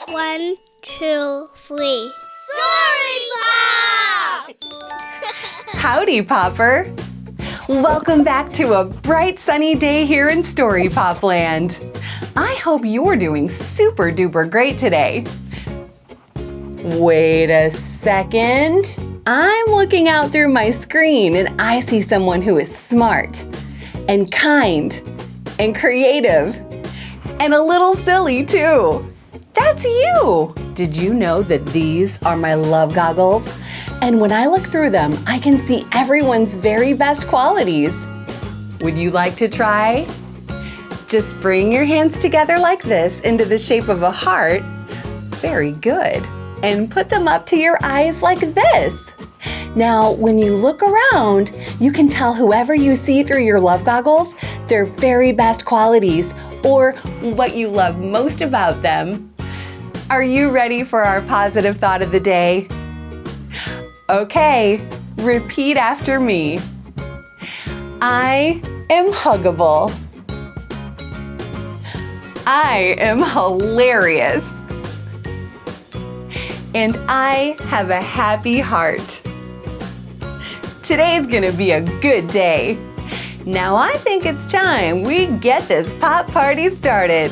1, 2, 3. Storipop! Howdy, Popper! Welcome back to a bright sunny day here in Storipop land. I hope you're doing super duper great today. Wait a second. I'm looking out through my screen and I see someone who is smart and kind and creative and a little silly too. That's you! Did you know that these are my love goggles? And when I look through them, I can see everyone's very best qualities. Would you like to try? Just bring your hands together like this into the shape of a heart. Very good. And put them up to your eyes like this. Now, when you look around, you can tell whoever you see through your love goggles their very best qualities or what you love most about them. Are you ready for our positive thought of the day? Okay, repeat after me. I am huggable. I am hilarious. And I have a happy heart. Today's gonna be a good day. Now I think it's time we get this pop party started.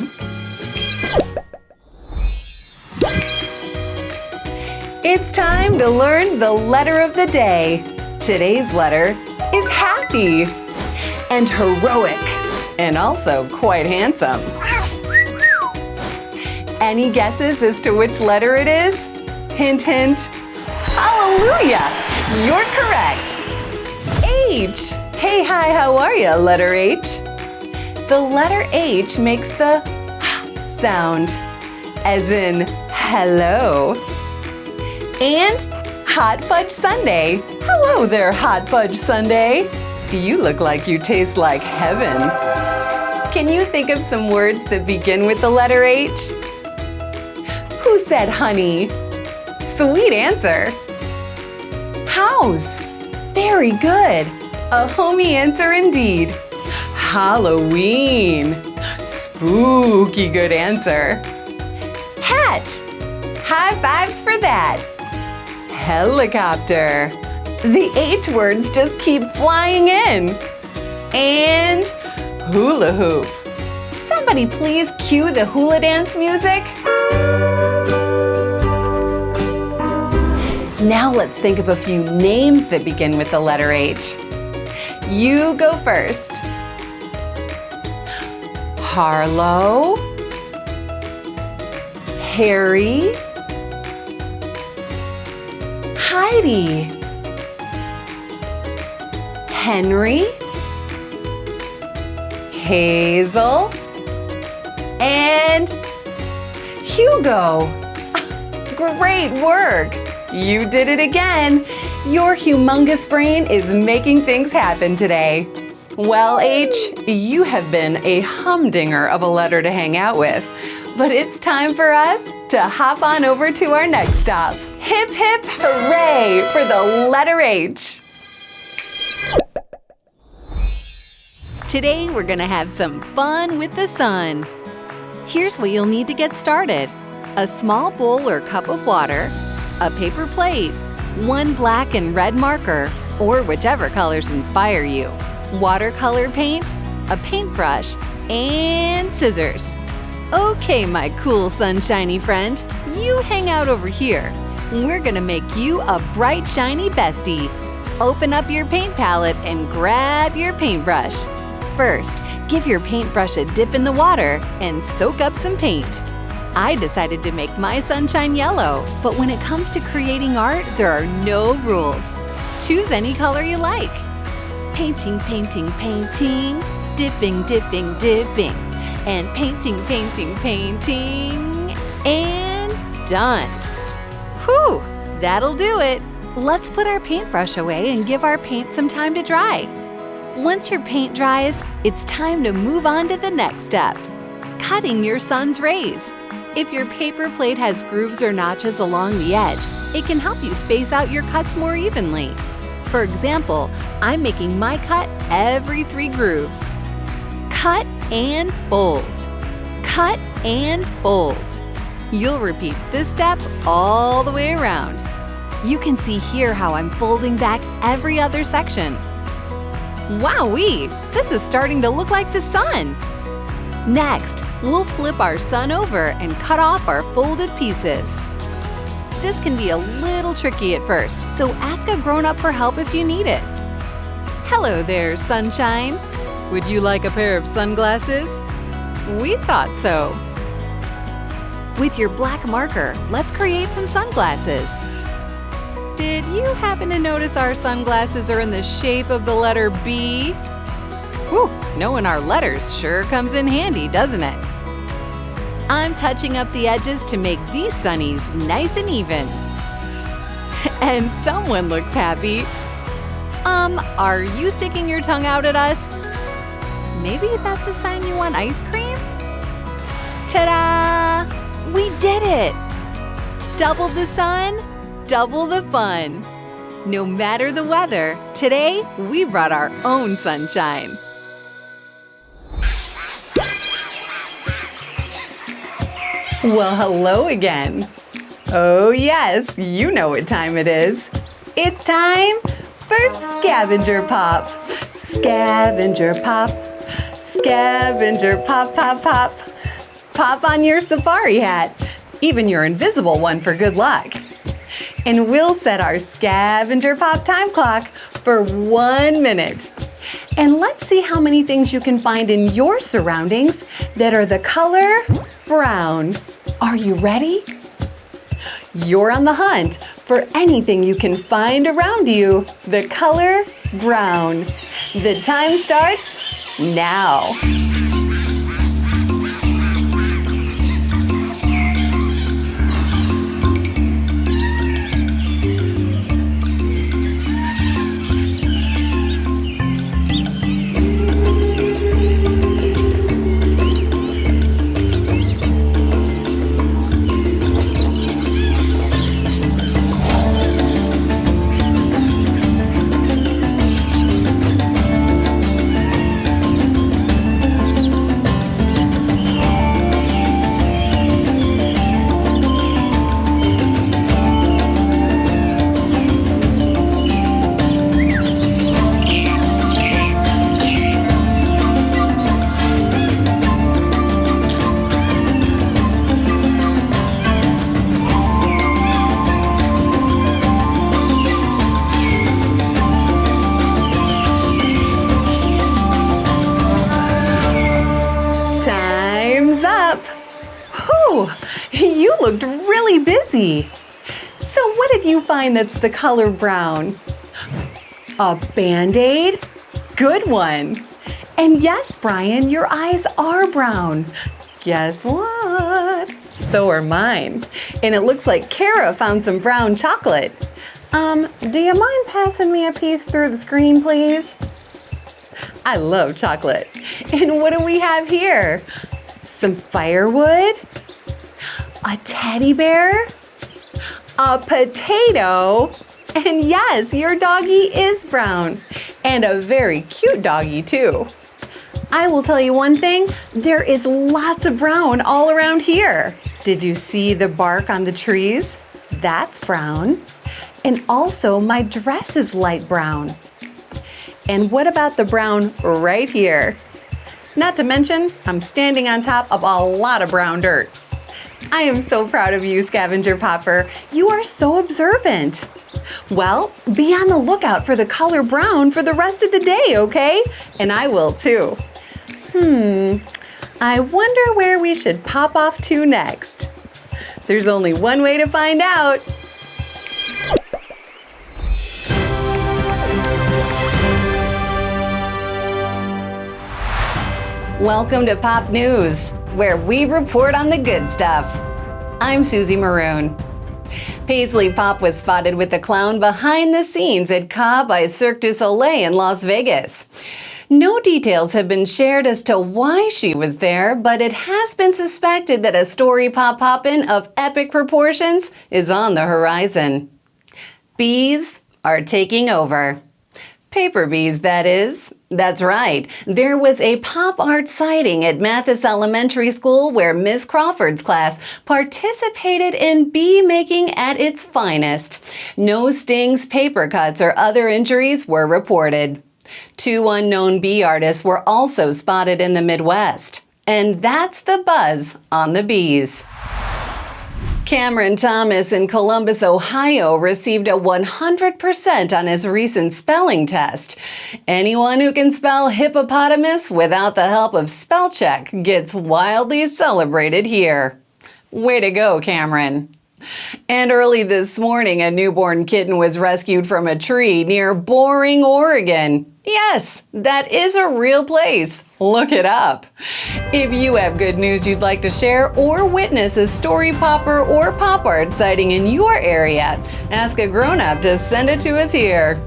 It's time to learn the letter of the day. Today's letter is happy and heroic and also quite handsome. Any guesses as to which letter it is? Hint, hint. Hallelujah! You're correct. H. Hey, hi, how are ya, letter H? The letter H makes the sound, as in hello. And hot fudge sundae. Hello there, hot fudge sundae. You look like you taste like heaven. Can you think of some words that begin with the letter H? Who said honey? Sweet answer. House. Very good. A homey answer indeed. Halloween. Spooky good answer. Hat. High fives for that. Helicopter. The H words just keep flying in. And hula hoop. Somebody please cue the hula dance music. Now let's think of a few names that begin with the letter H. You go first. Harlow, Harry, Heidi, Henry, Hazel, and Hugo. Great work! You did it again! Your humongous brain is making things happen today. Well, H, you have been a humdinger of a letter to hang out with, but it's time for us to hop on over to our next stop. Hip, hip, hooray for the letter H! Today we're gonna have some fun with the sun. Here's what you'll need to get started. A small bowl or cup of water, a paper plate, one black and red marker, or whichever colors inspire you, watercolor paint, a paintbrush, and scissors. Okay, my cool sunshiny friend, you hang out over here. We're gonna make you a bright, shiny bestie. Open up your paint palette and grab your paintbrush. First, give your paintbrush a dip in the water and soak up some paint. I decided to make my sunshine yellow, but when it comes to creating art, there are no rules. Choose any color you like. Painting, painting, painting, dipping, dipping, dipping, and painting, painting, painting, and done. Whew, that'll do it. Let's put our paintbrush away and give our paint some time to dry. Once your paint dries, it's time to move on to the next step, cutting your sun's rays. If your paper plate has grooves or notches along the edge, it can help you space out your cuts more evenly. For example, I'm making my cut every 3 grooves. Cut and fold. Cut and fold. You'll repeat this step all the way around. You can see here how I'm folding back every other section. Wowee! This is starting to look like the sun. Next, we'll flip our sun over and cut off our folded pieces. This can be a little tricky at first, so ask a grown-up for help if you need it. Hello there, sunshine. Would you like a pair of sunglasses? We thought so. With your black marker, let's create some sunglasses. Did you happen to notice our sunglasses are in the shape of the letter B? Whew, knowing our letters sure comes in handy, doesn't it? I'm touching up the edges to make these sunnies nice and even. And someone looks happy. Are you sticking your tongue out at us? Maybe that's a sign you want ice cream? Ta-da! We did it! Double the sun, double the fun. No matter the weather, today we brought our own sunshine. Well, hello again. Oh yes, you know what time it is. It's time for Scavenger Pop. Scavenger Pop. Scavenger Pop, pop, pop. Pop on your safari hat, even your invisible one for good luck. And we'll set our Scavenger Pop time clock for 1 minute. And let's see how many things you can find in your surroundings that are the color brown. Are you ready? You're on the hunt for anything you can find around you the color brown. The time starts now. Time's up. Whew, you looked really busy. So what did you find that's the color brown? A Band-Aid? Good one. And yes, Brian, your eyes are brown. Guess what? So are mine. And it looks like Kara found some brown chocolate. Do you mind passing me a piece through the screen, please? I love chocolate. And what do we have here? Some firewood, a teddy bear, a potato, and yes, your doggy is brown. And a very cute doggy too. I will tell you one thing, there is lots of brown all around here. Did you see the bark on the trees? That's brown. And also my dress is light brown. And what about the brown right here? Not to mention, I'm standing on top of a lot of brown dirt. I am so proud of you, Scavenger Popper. You are so observant. Well, be on the lookout for the color brown for the rest of the day, okay? And I will too. I wonder where we should pop off to next. There's only one way to find out. Welcome to Pop News, where we report on the good stuff. I'm Susie Maroon. Paisley Pop was spotted with the clown behind the scenes at Ka by Cirque du Soleil in Las Vegas. No details have been shared as to why she was there, but it has been suspected that a Storipop poppin' of epic proportions is on the horizon. Bees are taking over. Paper bees, that is. That's right. There was a pop art sighting at Mathis Elementary School where Miss Crawford's class participated in bee making at its finest. No stings, paper cuts, or other injuries were reported. 2 unknown bee artists were also spotted in the Midwest. And that's the buzz on the bees. Cameron Thomas in Columbus, Ohio received a 100% on his recent spelling test. Anyone who can spell hippopotamus without the help of spell check gets wildly celebrated here. Way to go, Cameron. And early this morning, a newborn kitten was rescued from a tree near Boring, Oregon. Yes, that is a real place. Look it up. If you have good news you'd like to share or witness a Storipopper or pop art sighting in your area, ask a grown-up to send it to us here.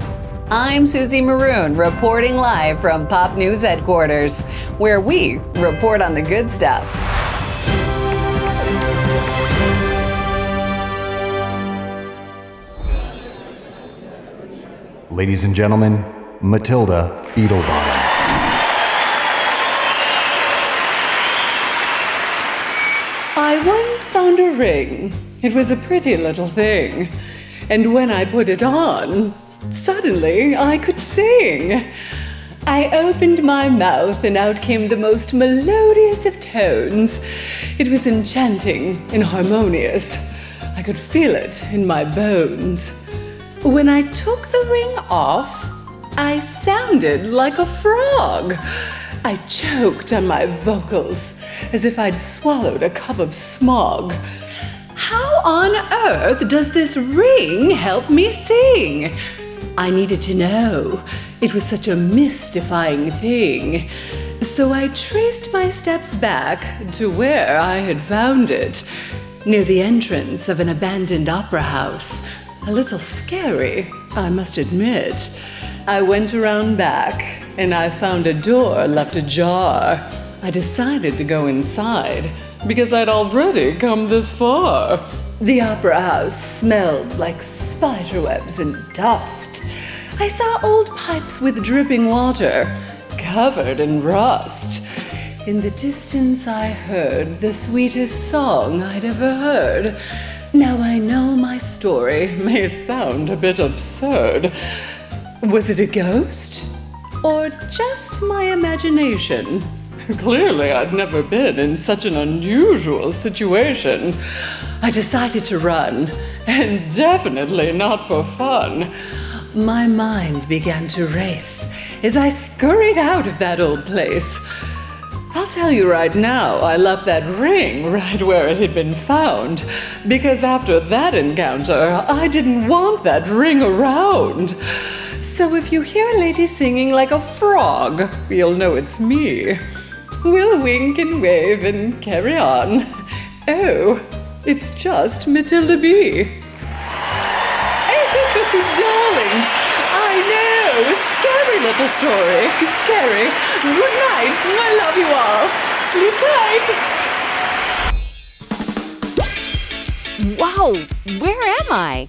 I'm Susie Maroon, reporting live from Pop News Headquarters, where we report on the good stuff. Ladies and gentlemen, Matilda Beetlebottom. I once found a ring. It was a pretty little thing. And when I put it on, suddenly I could sing. I opened my mouth and out came the most melodious of tones. It was enchanting and harmonious. I could feel it in my bones. When I took the ring off, I sounded like a frog. I choked on my vocals as if I'd swallowed a cup of smog. How on earth does this ring help me sing? I needed to know. It was such a mystifying thing. So I traced my steps back to where I had found it, near the entrance of an abandoned opera house. A little scary, I must admit. I went around back and I found a door left ajar. I decided to go inside because I'd already come this far. The opera house smelled like spiderwebs and dust. I saw old pipes with dripping water, covered in rust. In the distance I heard the sweetest song I'd ever heard. Now I know my story may sound a bit absurd. Was it a ghost? Or just my imagination? Clearly I'd never been in such an unusual situation. I decided to run, and definitely not for fun. My mind began to race as I scurried out of that old place. I'll tell you right now, I left that ring right where it had been found, because after that encounter, I didn't want that ring around. So if you hear a lady singing like a frog, you'll know it's me. We'll wink and wave and carry on. Oh, it's just Matilda Bee. Oh, darlings, I know, scary little story, scary. Good night, I love you all. Sleep tight. Wow, where am I?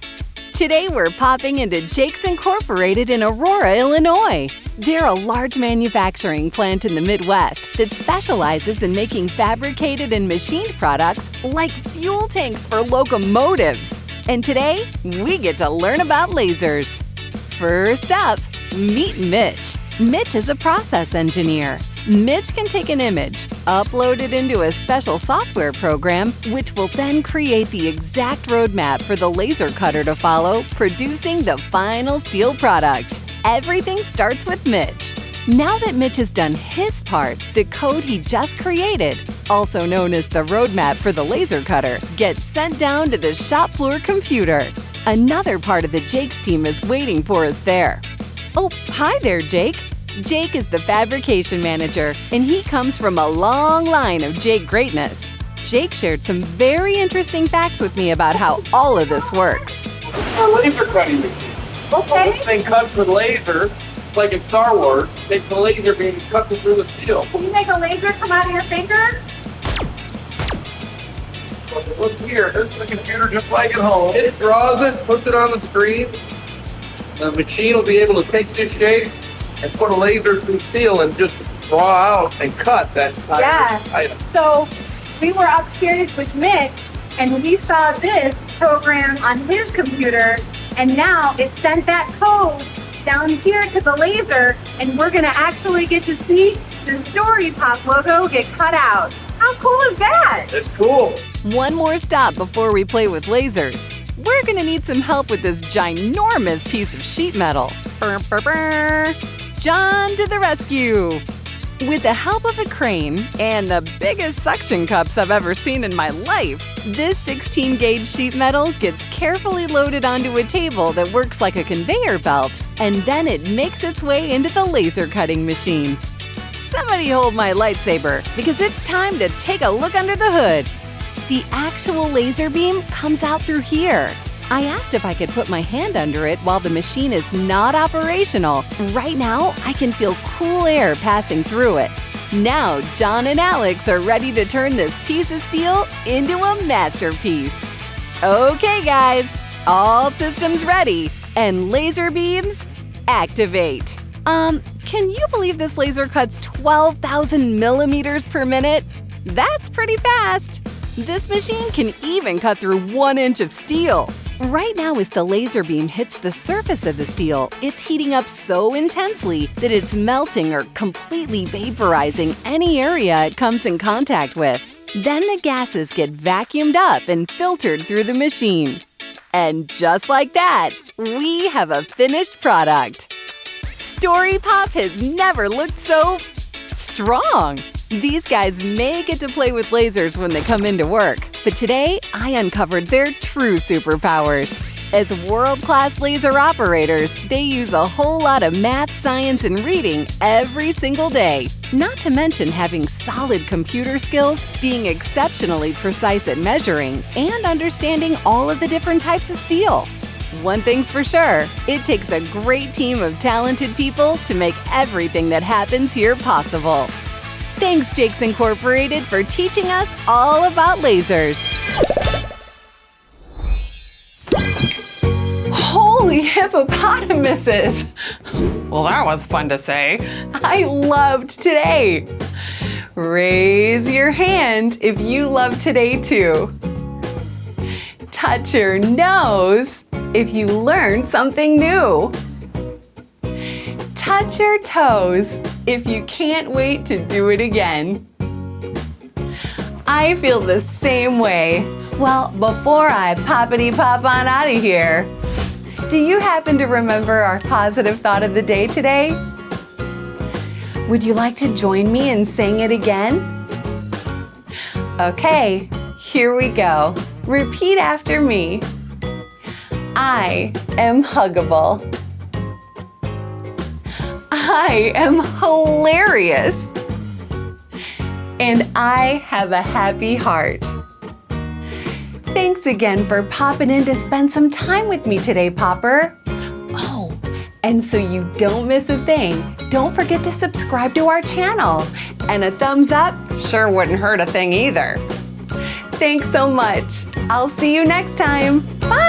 Today we're popping into Jake's Incorporated in Aurora, Illinois. They're a large manufacturing plant in the Midwest that specializes in making fabricated and machined products like fuel tanks for locomotives. And today, we get to learn about lasers. First up, meet Mitch. Mitch is a process engineer. Mitch can take an image, upload it into a special software program, which will then create the exact roadmap for the laser cutter to follow, producing the final steel product. Everything starts with Mitch. Now that Mitch has done his part, the code he just created, also known as the roadmap for the laser cutter, gets sent down to the shop floor computer. Another part of the Jake's team is waiting for us there. Oh, hi there, Jake. Jake is the fabrication manager, and he comes from a long line of Jake greatness. Jake shared some very interesting facts with me about how all of this works. Our laser cutting machine. Okay. This thing cuts with laser, like in Star Wars. Takes the laser beam and cuts it through the steel. Can you make a laser come out of your finger? Look here, this is the computer just like at home. It draws it, puts it on the screen. The machine will be able to take this shape and put a laser through steel and just draw out and cut that entire Yeah. item. So we were upstairs with Mitch and we saw this program on his computer, and now it sent that code down here to the laser, and we're gonna actually get to see the Storipop logo get cut out. How cool is that? It's cool. One more stop before we play with lasers. We're gonna need some help with this ginormous piece of sheet metal. Brr, brr, brr. John to the rescue! With the help of a crane and the biggest suction cups I've ever seen in my life, this 16-gauge sheet metal gets carefully loaded onto a table that works like a conveyor belt, and then it makes its way into the laser cutting machine. Somebody hold my lightsaber, because it's time to take a look under the hood. The actual laser beam comes out through here. I asked if I could put my hand under it while the machine is not operational. Right now, I can feel cool air passing through it. Now, John and Alex are ready to turn this piece of steel into a masterpiece. Okay, guys, all systems ready, and laser beams activate. Can you believe this laser cuts 12,000 millimeters per minute? That's pretty fast. This machine can even cut through 1 inch of steel. Right now, as the laser beam hits the surface of the steel, it's heating up so intensely that it's melting or completely vaporizing any area it comes in contact with. Then the gases get vacuumed up and filtered through the machine. And just like that, we have a finished product. Storipop has never looked so strong. These guys may get to play with lasers when they come into work, but today I uncovered their true superpowers. As world-class laser operators, they use a whole lot of math, science, and reading every single day. Not to mention having solid computer skills, being exceptionally precise at measuring, and understanding all of the different types of steel. One thing's for sure, it takes a great team of talented people to make everything that happens here possible. Thanks, Jakes Incorporated, for teaching us all about lasers. Holy hippopotamuses! Well, that was fun to say. I loved today. Raise your hand if you love today too. Touch your nose if you learned something new. Touch your toes if you can't wait to do it again. I feel the same way. Well, before I poppity-pop on out of here, do you happen to remember our positive thought of the day today? Would you like to join me and sing it again? Okay, here we go. Repeat after me. I am huggable. I am hilarious. And I have a happy heart. Thanks again for popping in to spend some time with me today, Popper. Oh, and so you don't miss a thing, don't forget to subscribe to our channel. And a thumbs up sure wouldn't hurt a thing either. Thanks so much. I'll see you next time. Bye!